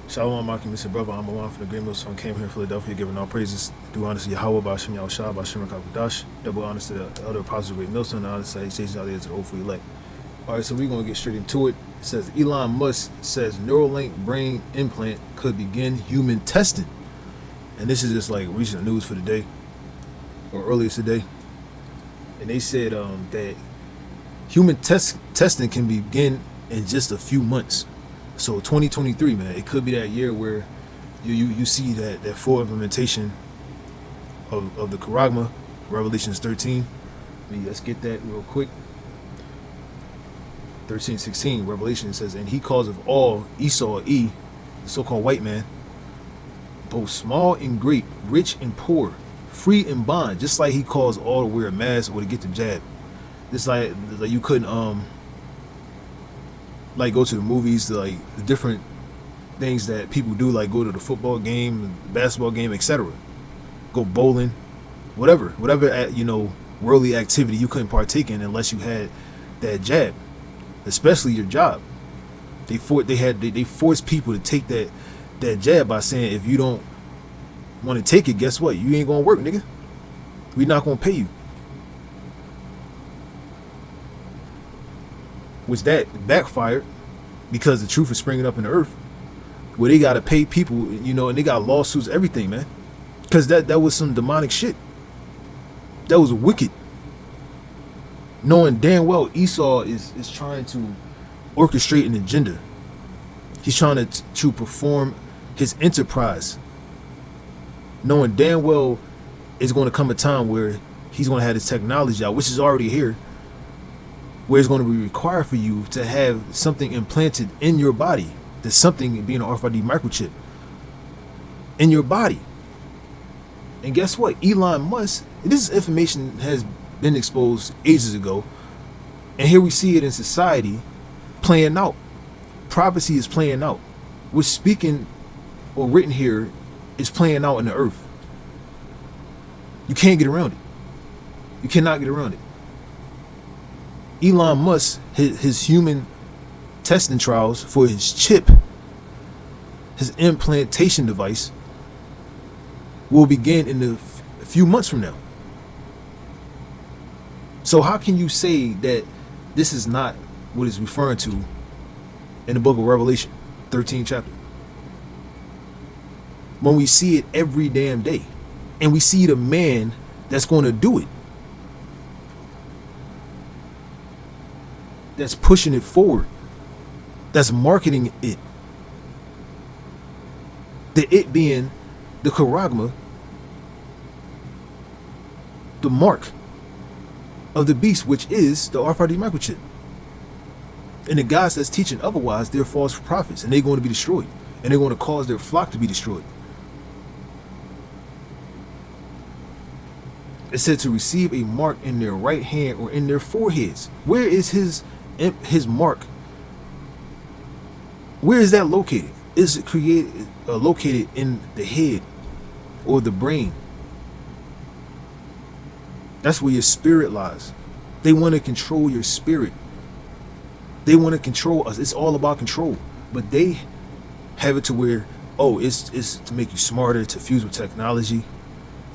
Shalom, Maki, Mr. Brother. I'm Elon from the Green Mill Son. Came here in Philadelphia, giving all praises. Do honor to Yahweh, Bashim Yahushua, Bashim Rakakadash. Double honors to the elder apostles of Great Millstone, and honor to salutations out there to the old free elect. All right, so we're going to get straight into it. It says Elon Musk says Neuralink brain implant could begin human testing. And this is just like recent news for the day, or earlier today. And they said that human testing can begin in just a few months. So 2023, man, it could be that year where you see that full implementation of the Charagma, Revelations 13. Let's get that real quick. 13:16, Revelation says, and he calls of all Esau, the so-called white man, both small and great, rich and poor, free and bond, just like he calls all to wear a mask or to get the jab. Just like you couldn't like go to the movies, to like the different things that people do, like go to the football game, the basketball game, etc. Go bowling, whatever worldly activity you couldn't partake in unless you had that jab, especially your job. They force people to take that jab by saying, if you don't want to take it, guess what? You ain't gonna work, nigga. We not gonna pay you. Which that backfired because the truth is springing up in the earth, where they gotta pay people, and they got lawsuits, everything, man. Because that was some demonic shit. That was wicked. Knowing damn well Esau is trying to orchestrate an agenda. He's trying to perform his enterprise. Knowing damn well it's going to come a time where he's going to have this technology out, which is already here, where it's going to be required for you to have something implanted in your body. There's something being an RFID microchip in your body. And guess what? Elon Musk, this information has been exposed ages ago. And here we see it in society playing out. Prophecy is playing out. What's speaking or written here is playing out in the earth. You can't get around it. You cannot get around it. Elon Musk, his human testing trials for his chip, his implantation device, will begin in a few months from now. So how can you say that this is not what it's referring to in the book of Revelation, 13th chapter? When we see it every damn day, and we see the man that's going to do it, that's pushing it forward, that's marketing it, it being the Charagma, the mark of the beast, which is the RFID microchip. And the guys that's teaching otherwise, they're false prophets, and they're going to be destroyed, and they're going to cause their flock to be destroyed. It said to receive a mark in their right hand or in their foreheads. Where is his mark? Where is that located? Is it located in the head or the brain? That's where your spirit lies. They want to control your spirit. They want to control us. It's all about control. But they have it to where, it's to make you smarter, to fuse with technology.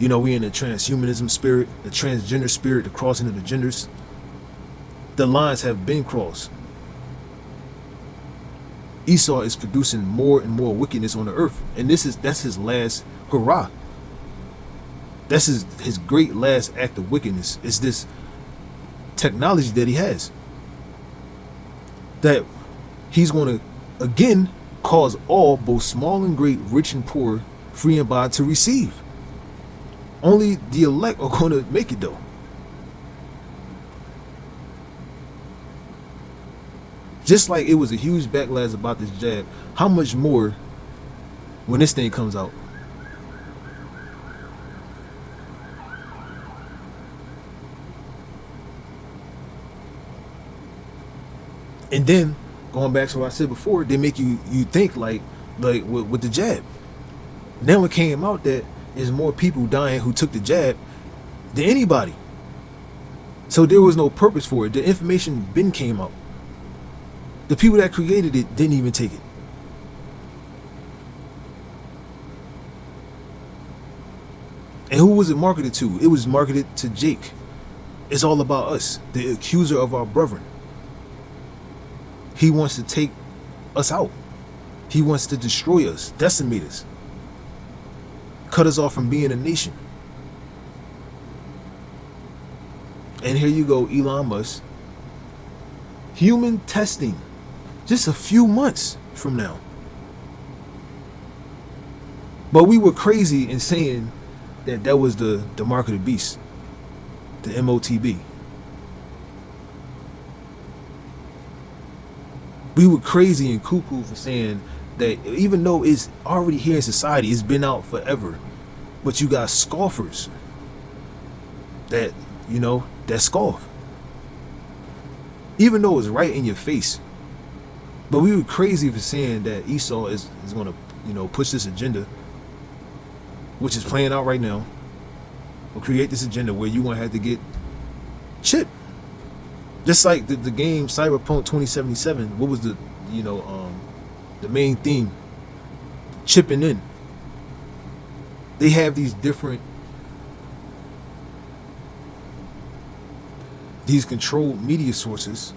We in the transhumanism spirit, the transgender spirit, the crossing of the genders. The lines have been crossed. Esau is producing more and more wickedness on the earth. And that's his last hurrah. That's his great last act of wickedness. Is this technology that he has. That he's going to, again, cause all, both small and great, rich and poor, free and bond, to receive. Only the elect are going to make it, though. Just like it was a huge backlash about this jab, how much more when this thing comes out? And then, going back to what I said before, they make you think like with the jab. Then it came out that there's more people dying who took the jab than anybody. So there was no purpose for it. The information been came out. The people that created it didn't even take it. And who was it marketed to? It was marketed to Jake. It's all about us, the accuser of our brethren. He wants to take us out. He wants to destroy us, decimate us, cut us off from being a nation. And here you go, Elon Musk. Human testing, just a few months from now. But we were crazy in saying that was the mark of the beast, the MOTB. We were crazy and cuckoo for saying that even though it's already here in society, it's been out forever, but you got scoffers that, that scoff. Even though it's right in your face. But we were crazy for saying that Esau is going to, push this agenda, which is playing out right now, will create this agenda where you're going to have to get chipped. Just like the game Cyberpunk 2077, what was the main theme? Chipping in. They have these controlled media sources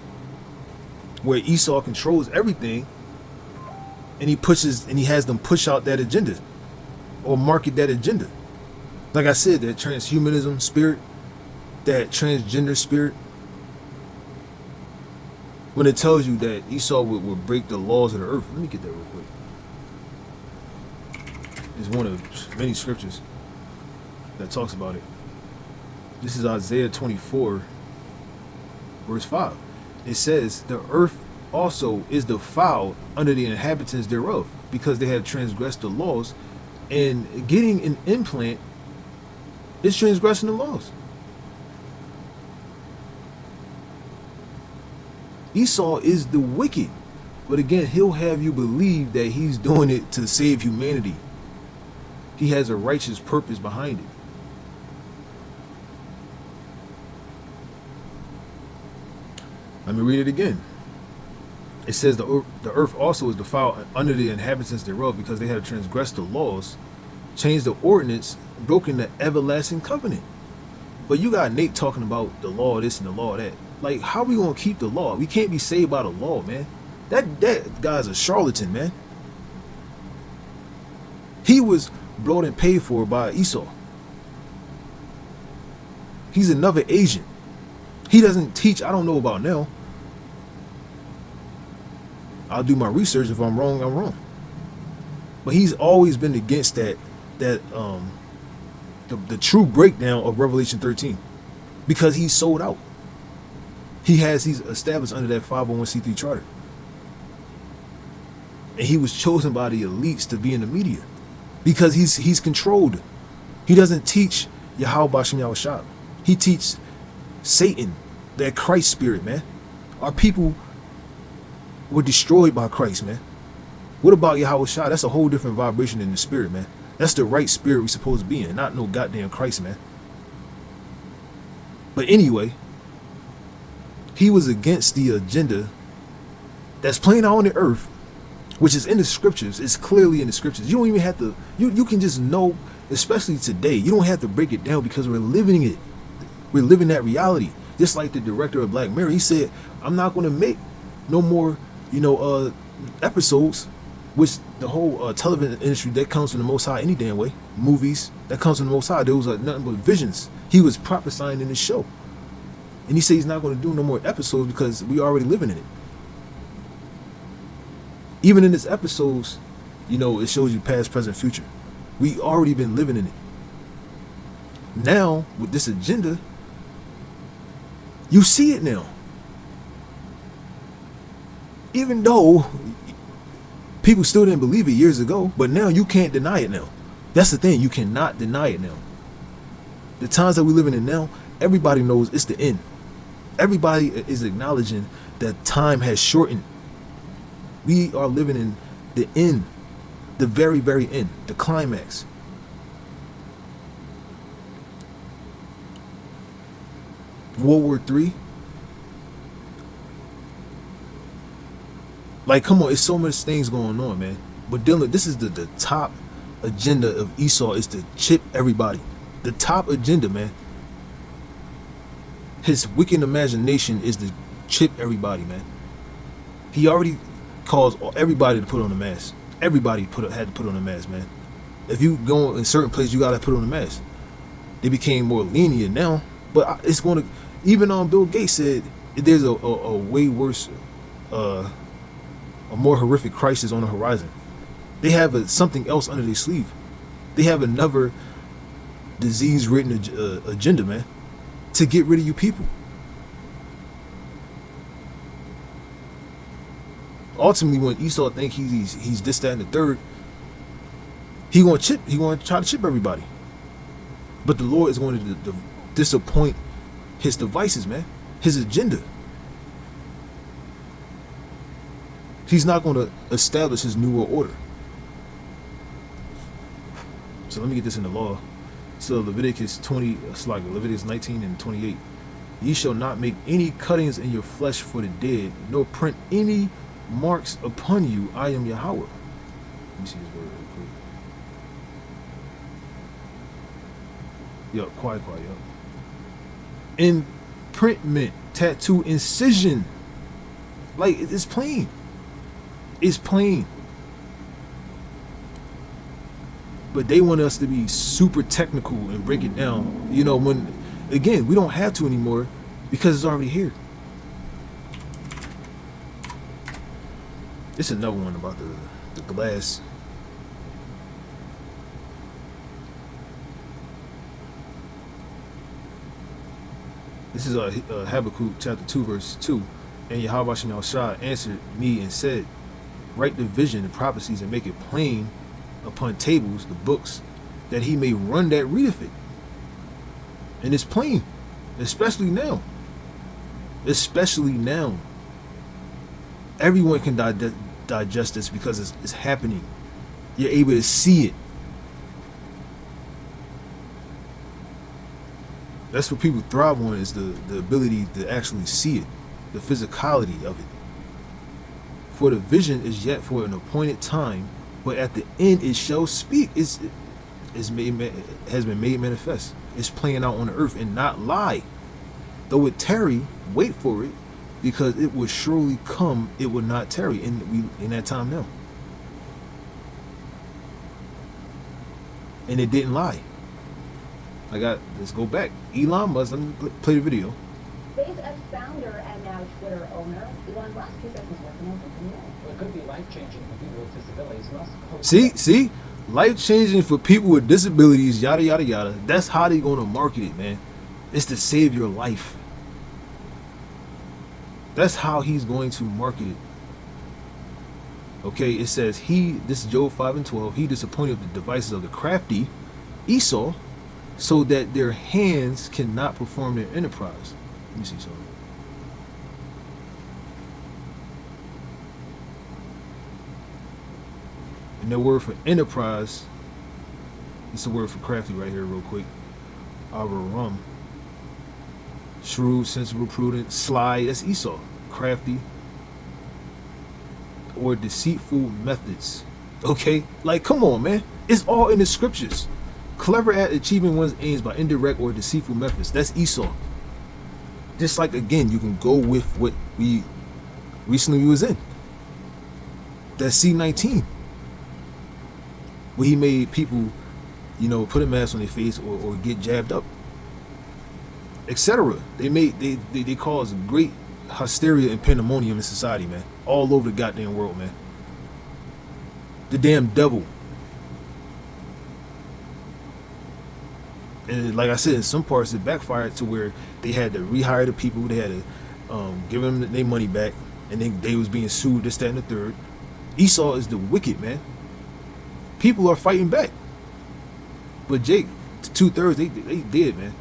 where Esau controls everything, and he has them push out that agenda or market that agenda. Like I said, that transhumanism spirit, that transgender spirit, when it tells you that Esau would break the laws of the earth. Let me get that real quick. It's one of many scriptures that talks about it. This is Isaiah 24, verse 5. It says, the earth also is defiled under the inhabitants thereof, because they have transgressed the laws, and getting an implant is transgressing the laws. Esau is the wicked, but again, he'll have you believe that he's doing it to save humanity. He has a righteous purpose behind it. Let me read it again. It says the earth also is defiled under the inhabitants thereof, because they have transgressed the laws, changed the ordinance, broken the everlasting covenant. But you got Nate talking about the law this and the law that. Like, how are we going to keep the law? We can't be saved by the law, man. That guy's a charlatan, man. He was brought and paid for by Esau. He's another agent. He doesn't teach. I don't know about now. I'll do my research. If I'm wrong, I'm wrong. But he's always been against the true breakdown of Revelation 13, because he's sold out. He's established under that 501c3 charter. And he was chosen by the elites to be in the media because he's controlled. He doesn't teach Yahweh Bashem Yahushua. He teaches Satan, that Christ spirit, man. Our people were destroyed by Christ, man. What about Yahushua? That's a whole different vibration in the spirit, man. That's the right spirit we're supposed to be in, not no goddamn Christ, man. But anyway, he was against the agenda that's playing out on the earth, which is in the scriptures. It's clearly in the scriptures. You don't even have to, you can just know, especially today, you don't have to break it down because we're living it. We're living that reality. Just like the director of Black Mirror, he said, I'm not going to make no more, episodes, which the whole television industry, that comes from the Most High any damn way. Movies, that comes from the Most High. There was nothing but visions. He was prophesying in the show. And he said he's not going to do no more episodes because we already living in it. Even in his episodes, it shows you past, present, future. We already been living in it. Now, with this agenda, you see it now. Even though people still didn't believe it years ago, but now you can't deny it now. That's the thing. You cannot deny it now. The times that we're living in now, everybody knows it's the end. Everybody is acknowledging that time has shortened. We are living in the end, the very, very end, the climax. World War III. Like, come on, it's so much things going on, man. But Dylan, this is the top agenda of Esau, is to chip everybody. The top agenda, man. His wicked imagination is to chip everybody, man. He already caused everybody to put on a mask. Everybody had to put on a mask, man. If you go in certain places, you gotta put on a mask. They became more lenient now, but it's going to. Even Bill Gates said there's a way worse, a more horrific crisis on the horizon. They have something else under their sleeve. They have another disease-ridden agenda, man, to get rid of you people. Ultimately, when Esau think he's this, that, and the third, he gonna try to chip everybody. But the Lord is going to disappoint his devices, man, his agenda. He's not going to establish his new world order. So let me get this in the law. So Leviticus 19 and 28. Ye shall not make any cuttings in your flesh for the dead, nor print any marks upon you. I am Yahweh. Let me see this word real quick. Yo, quiet, yo. Imprintment, tattoo, incision. Like, it's plain. It's plain. But they want us to be super technical and break it down. You know, when, again, we don't have to anymore because it's already here. It's another one about the glass. This is Habakkuk chapter 2 verse 2. And Yahweh Shah answered me and said, write the vision and prophecies and make it plain upon tables, the books, that he may run that readeth it. And it's plain, especially now. Especially now. Everyone can digest this because it's happening. You're able to see it. That's what people thrive on, is the ability to actually see it, the physicality of it. For the vision is yet for an appointed time, but at the end it shall speak. It has been made manifest. It's playing out on the earth and not lie. Though it tarry, wait for it, because it will surely come. It will not tarry. In that time now. And it didn't lie. Let's go back. Elon Musk, let me play the video. SpaceX founder and now Twitter owner, Elon Musk, who says he's working on something new. Well, it could be life-changing for people with disabilities. See? Life-changing for people with disabilities, yada, yada, yada. That's how they're going to market it, man. It's to save your life. That's how he's going to market it. Okay, it says this is Job 5 and 12, he disappointed the devices of the crafty, Esau, so that their hands cannot perform their enterprise. Let me see something. And the word for enterprise, it's the word for crafty right here real quick. Avarum. Shrewd, sensible, prudent, sly, that's Esau. Crafty. Or deceitful methods. Okay? Like, come on, man. It's all in the scriptures. Clever at achieving one's aims by indirect or deceitful methods. That's Esau. Just like, again, you can go with what we recently was in. That C-19. Where he made people, put a mask on their face or get jabbed up. Etc. They caused great hysteria and pandemonium in society, man. All over the goddamn world, man. The damn devil. And like I said, in some parts it backfired to where they had to rehire the people. They had to give them their money back. And then they was being sued, this, that, and the third. Esau is the wicked, man. People are fighting back. But Jake, 2/3, they did, man.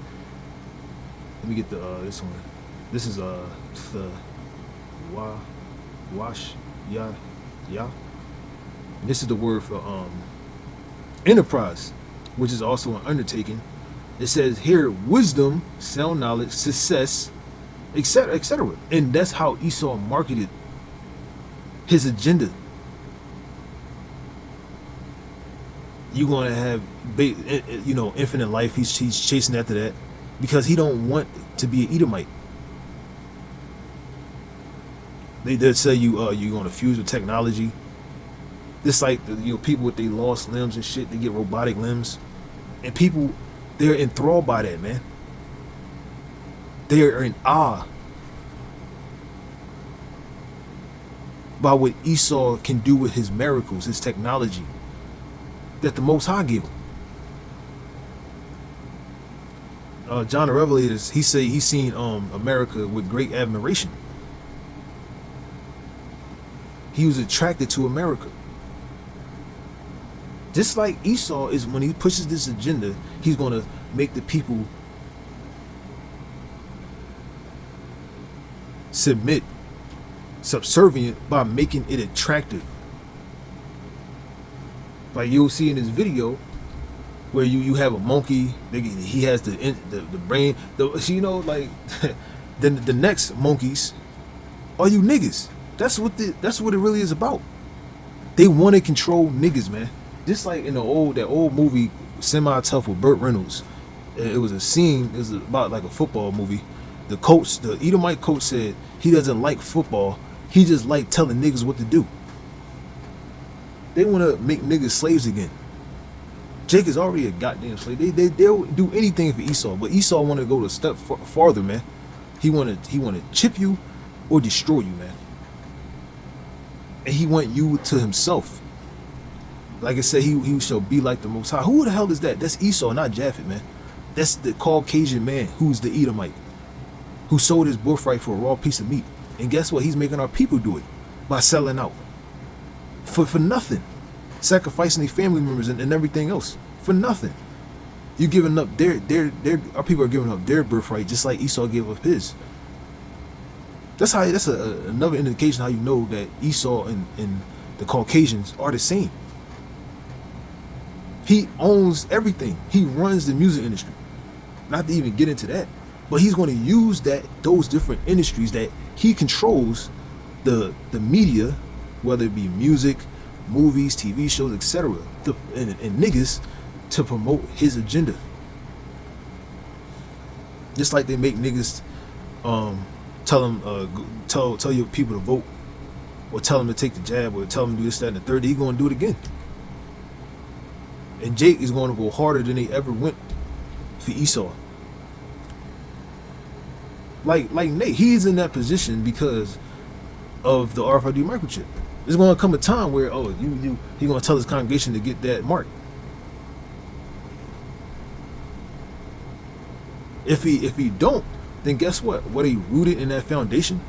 Let me get this one. This is the wash ya. And this is the word for enterprise, which is also an undertaking. It says here wisdom, sound knowledge, success, etc., etc. And that's how Esau marketed his agenda. you're gonna have infinite life. He's chasing after that because he don't want to be an Edomite. They say you're gonna fuse with technology. Just like people with their lost limbs and shit, they get robotic limbs, and people, they're enthralled by that, man. They are in awe by what Esau can do with his miracles, his technology that the Most High gave him. John the Revelator, he say he's seen America with great admiration. He was attracted to America. Just like Esau is, when he pushes this agenda, he's going to make the people subservient by making it attractive. Like you'll see in this video where you have a monkey, he has the brain, like then the next monkeys are you niggas. That's what it really is about. They want to control niggas, man. Just like in that old movie Semi-Tough with Burt Reynolds. It was a scene, it was about like a football movie. The Edomite coach said he doesn't like football, he just like telling niggas what to do. They want to make niggas slaves again. Jake is already a goddamn slave. They'll do anything for Esau, but Esau want to go a step farther, man. He want to chip you or destroy you, man. And he want you to himself. Like I said, he shall be like the Most High. Who the hell is that? That's Esau, not Japhet, man. That's the Caucasian man who's the Edomite, who sold his birthright for a raw piece of meat. And guess what? He's making our people do it by selling out for nothing, sacrificing their family members and everything else for nothing. You giving up our people are giving up their birthright just like Esau gave up his. That's another indication how you know that Esau and the Caucasians are the same. He owns everything. He runs the music industry. Not to even get into that, but he's going to use those different industries that he controls, the media, whether it be music, movies, TV shows, etc., and niggas, to promote his agenda. Just like they make niggas tell your people to vote, or tell them to take the jab, or tell them to do this, that, and the third. He's going to do it again. And Jake is going to go harder than they ever went for Esau. Like Nate, he's in that position because of the RFID microchip. There's going to come a time where he's going to tell his congregation to get that mark. If he don't, then guess what? What, he rooted in that foundation?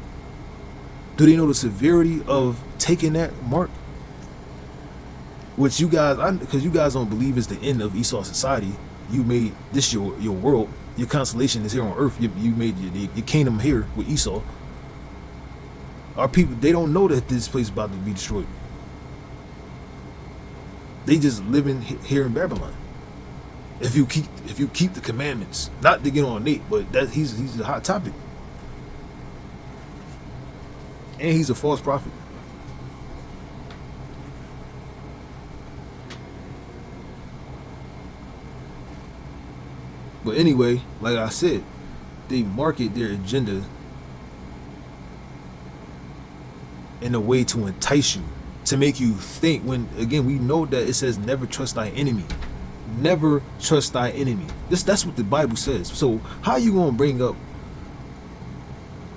Do they know the severity of taking that mark? Which you guys, because you guys don't believe is the end of Esau society. You made this your world. Your constellation is here on earth. You made your kingdom here with Esau. Our people, they don't know that this place is about to be destroyed. They just living here in Babylon. If you keep the commandments, not to get on Nate, but he's a hot topic, and he's a false prophet. But anyway, like I said, they market their agenda in a way to entice you, to make you think, when again we know that it says never trust thy enemy. Never trust thy enemy. That's what the Bible says. So how you gonna bring up,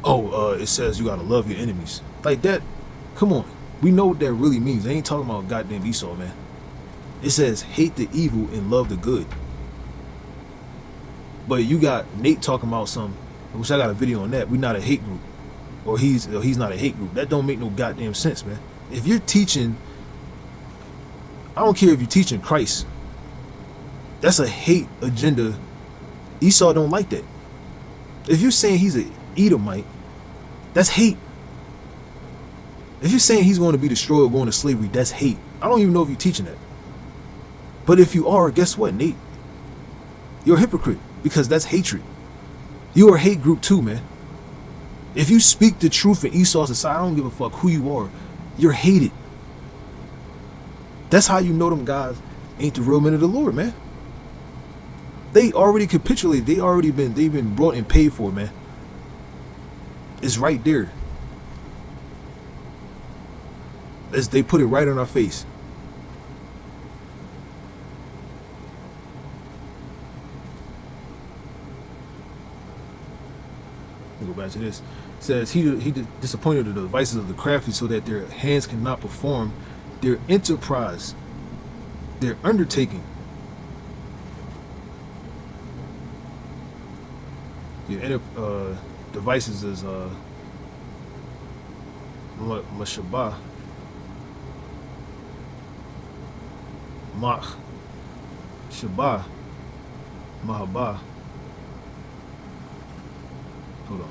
it says you gotta love your enemies like that? Come on, we know what that really means. They ain't talking about goddamn Esau, man. It says hate the evil and love the good. But you got Nate talking about which I got a video on that. We're not a hate group, or he's not a hate group. That don't make no goddamn sense, man. If you're teaching, I don't care if you're teaching Christ, that's a hate agenda. Esau don't like that. If you're saying he's an Edomite, that's hate. If you're saying he's going to be destroyed or going to slavery, that's hate. I don't even know if you're teaching that. But if you are, guess what, Nate? You're a hypocrite, because that's hatred. You are a hate group too, man. If you speak the truth in Esau's society, I don't give a fuck who you are. You're hated. That's how you know them guys ain't the real men of the Lord, man. They already capitulated. They've been brought and paid for, man. It's right there. As they put it right on our face. Go back to this. It says he disappointed the devices of the crafty so that their hands cannot perform their enterprise, their undertaking. The devices is Mashabah, Mach, Shabah, Mahabah. Hold on.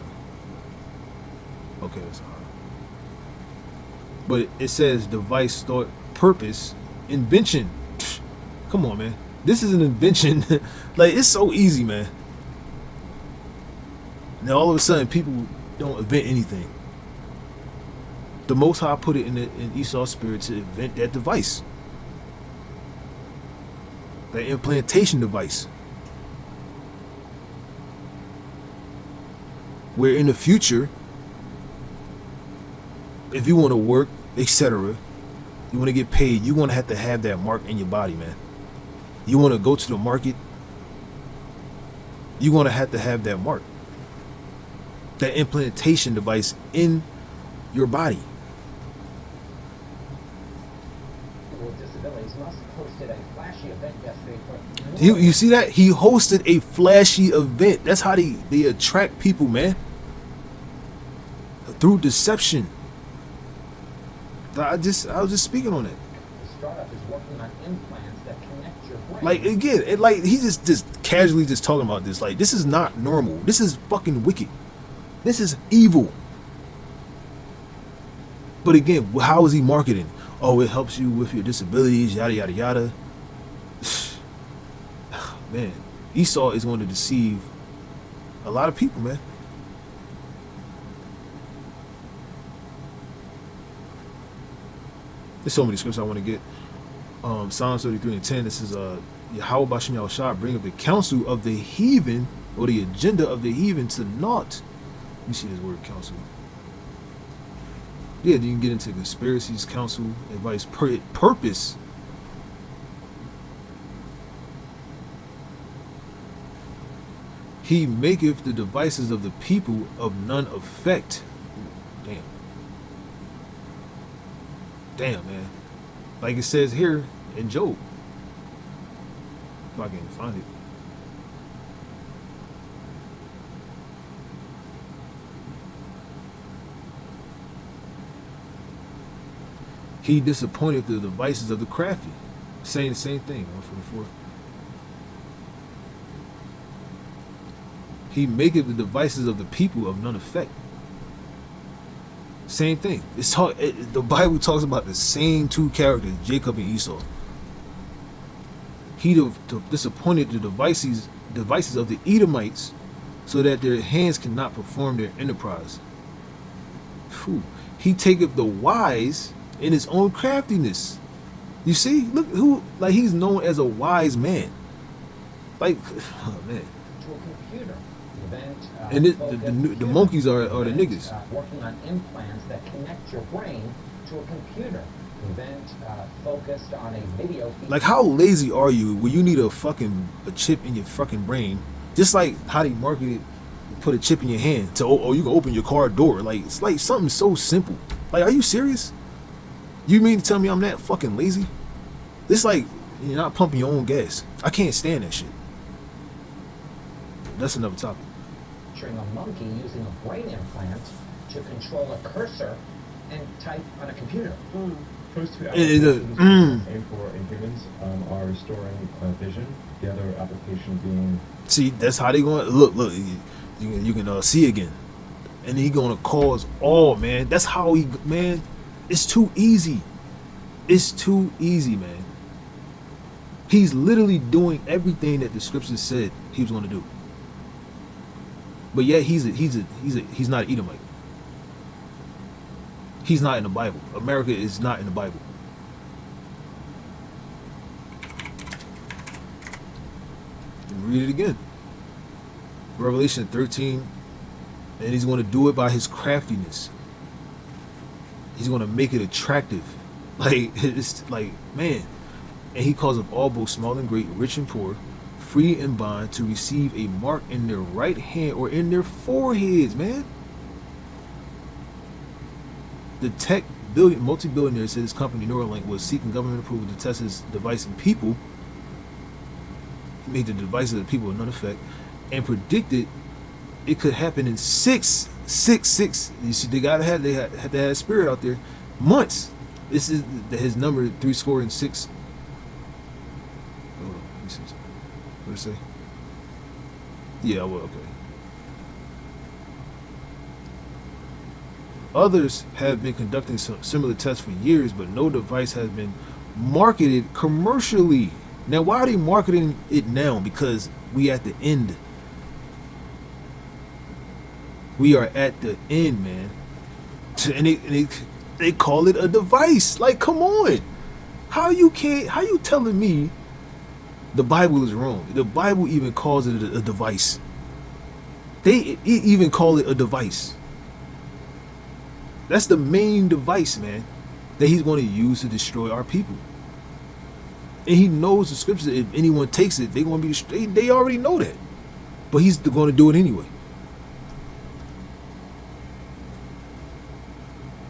Okay, that's hard. But it says device, thought, purpose, invention. Come on, man. This is an invention. Like, it's so easy, man. Now all of a sudden people don't invent anything. The Most High put it in Esau's spirit to invent that device. That implantation device. Where in the future, if you want to work, etc., you want to get paid, you want to have that mark in your body, man. You want to go to the market, you want to have that mark. That implantation device in your body. People with disabilities must have hosted a flashy event yesterday for You see that? He hosted a flashy event. That's how they attract people, man. Through deception. I was just speaking on it. The startup is working on implants that connect your brain. Like, again, he just casually just talking about this. Like, this is not normal. This is fucking wicked. This is evil. But again, how is he marketing? Oh, it helps you with your disabilities, yada yada yada. Man, Esau is going to deceive a lot of people, man. There's so many scripts I want to get. Psalms 33:10. This is Yahweh Bashem Yahushua bring up the counsel of the heathen, or the agenda of the heathen, to naught. Let me see this word counsel. Yeah, you can get into conspiracies, counsel, advice, purpose. He maketh the devices of the people of none effect. Damn. Damn, man. Like it says here in Job. If I can find it. He disappointed the devices of the crafty. Saying the same thing. 144. He maketh the devices of the people of none effect. Same thing. The Bible talks about the same two characters, Jacob and Esau. He disappointed the devices of the Edomites, so that their hands cannot perform their enterprise. Whew. He taketh the wise in his own craftiness. You see, look who, like, he's known as a wise man. Like, oh man. To a computer. And the monkeys are the niggas. Working on implants that connect your brain to a computer. Event focused on a video feed. Like, how lazy are you when you need a chip in your fucking brain? Just like how they marketed, put a chip in your hand to you can open your car door. Like, it's like something so simple. Like, are you serious? You mean to tell me I'm that fucking lazy? It's like you're not pumping your own gas. I can't stand that shit. That's another topic. Featuring a monkey using a brain implant to control a cursor and type on a computer. First two applications aimed for in humans are restoring vision. The other application being... See, that's how they going. Look, you can see again, and he gonna cause all, man. That's how he, man. It's too easy. It's too easy, man. He's literally doing everything that the scriptures said he was gonna do. But yet he's not an Edomite. He's not in the Bible. America is not in the Bible. Read it again. Revelation 13. And he's going to do it by his craftiness. He's going to make it attractive. Like, it's like, man. And he calls of all, both small and great, rich and poor, free and bond, to receive a mark in their right hand or in their foreheads, man. The tech multi-billionaire said his company Neuralink was seeking government approval to test his device in people. He made the device of the people in none effect, and predicted it could happen in 666. You see, they had to have a spirit out there. Months. This is his number, 76. Hold on, let me see. What did it say? Yeah, well, okay. Others have been conducting similar tests for years, but no device has been marketed commercially. Now, why are they marketing it now? Because we at the end. We are at the end, man. And they call it a device. Like, come on. How you telling me the Bible is wrong? The Bible even calls it a device. They even call it a device. That's the main device, man, that he's going to use to destroy our people. And he knows the scriptures. If anyone takes it, they're going to be destroyed. They already know that. But he's going to do it anyway.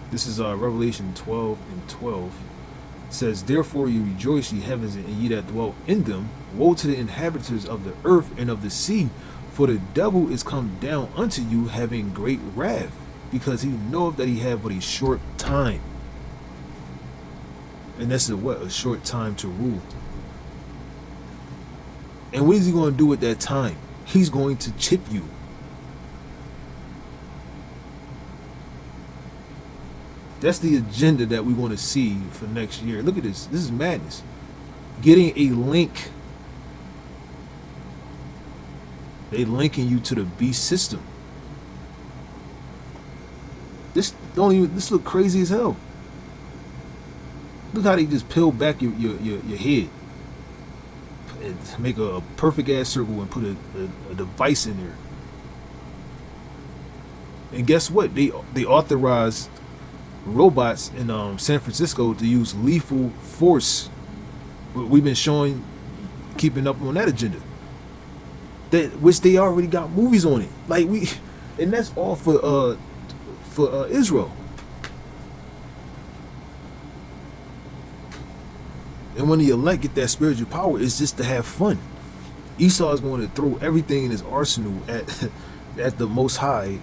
This is Revelation 12:12. It says, therefore you rejoice, ye heavens, and ye that dwell in them. Woe to the inhabitants of the earth and of the sea, for the devil is come down unto you, having great wrath, because he knoweth that he have but a short time. And that's a short time to rule. And what is he going to do at that time? He's going to chip you. That's the agenda that we want to see for next year. Look at this. This is madness. Getting a link. They linking you to the beast system. This look crazy as hell. Look how they just peel back your head and make a perfect ass circle and put a device in there. And guess what? They authorize robots in San Francisco to use lethal force. We've been keeping up on that agenda. Which they already got movies on it. Like and that's all for Israel. And when the elect get that spiritual power, it's just to have fun. Esau is going to throw everything in his arsenal at the Most High,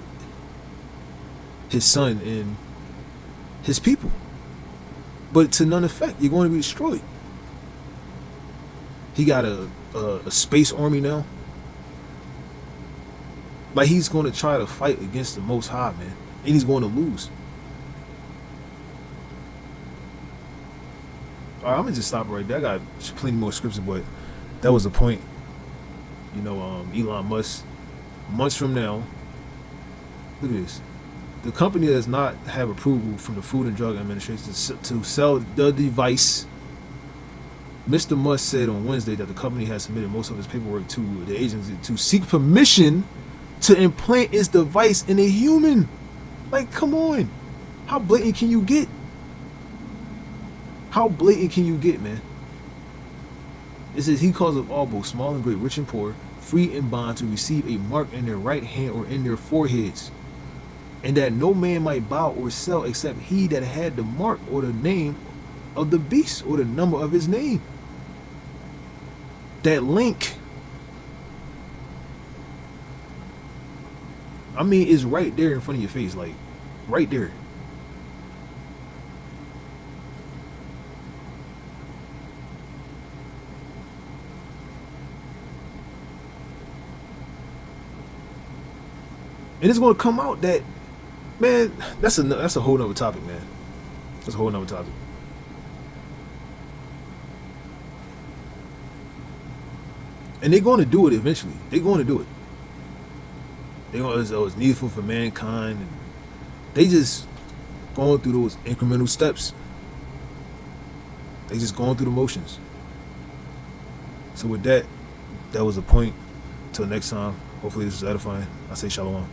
his son, and his people. But to none effect. You're going to be destroyed. He got a space army now. Like, he's going to try to fight against the Most High, man. And he's going to lose. All right, I'm going to just stop right there. I got plenty more scriptures, but that was the point. You know, Elon Musk, months from now, look at this. The company does not have approval from the Food and Drug Administration to sell the device. Mr. Musk said on Wednesday that the company has submitted most of its paperwork to the agency to seek permission to implant its device in a human. Like, come on. How blatant can you get? How blatant can you get, man? It says, he calls of all, both small and great, rich and poor, free and bond, to receive a mark in their right hand or in their foreheads, and that no man might buy or sell except he that had the mark or the name of the beast or the number of his name. That link, I mean, is right there in front of your face, like right there. And it's going to come out that, man, that's a whole nother topic, man. That's a whole nother topic. And they're going to do it eventually. They're going to do it. They're going to, it's needful for mankind. And they just going through those incremental steps. They just going through the motions. So with that, that was the point. Till next time. Hopefully this is edifying. I say shalom.